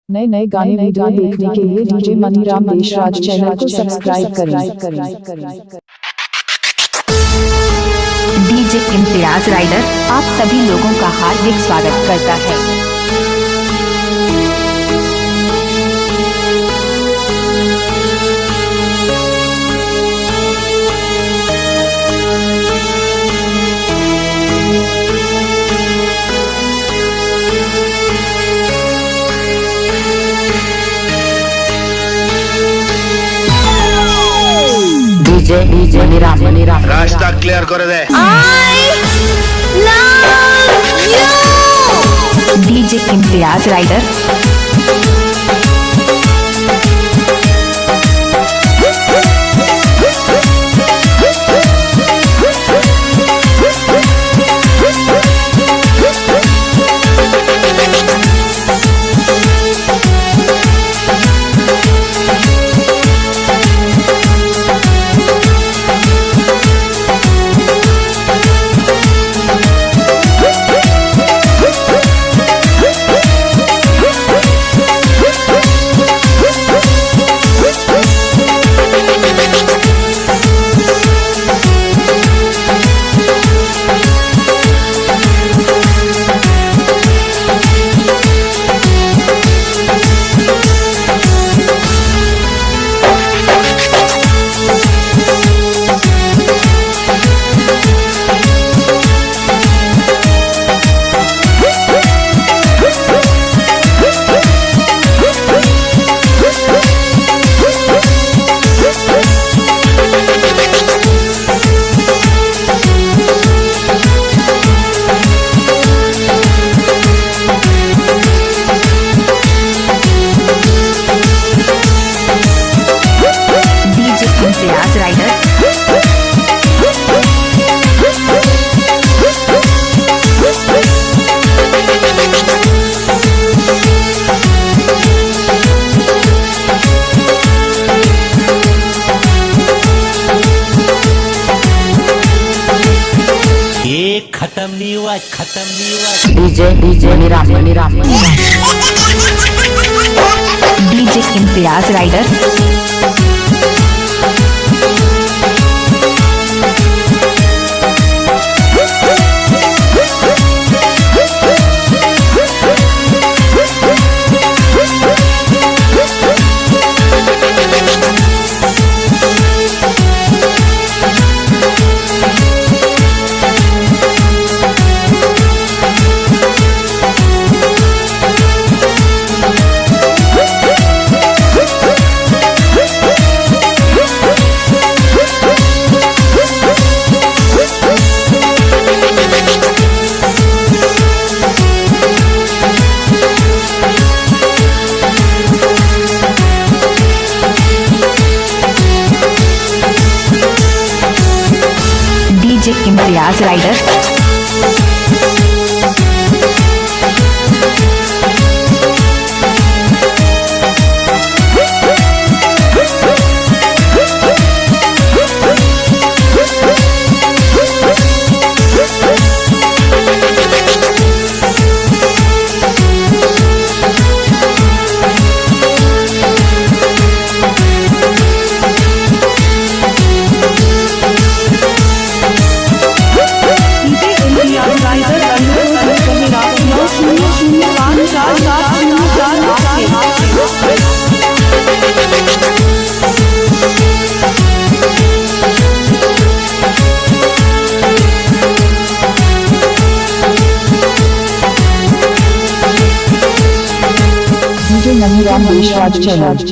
नए नए गाने वीडियो देखने के लिए डीजे मनीराम देशराज चैनल को सब्सक्राइब करें। डीजे इम्तियाज राइडर आप सभी लोगों का हार्दिक स्वागत करता है। डीजे मनीराम रास्ता क्लियर कर दे। डीजे इम्तियाज राइडर खत्म नहीं हुआ DJ Maniram DJ Imtiaz rider DJ Imtiaz rider DJ Maniram Deshraj channel.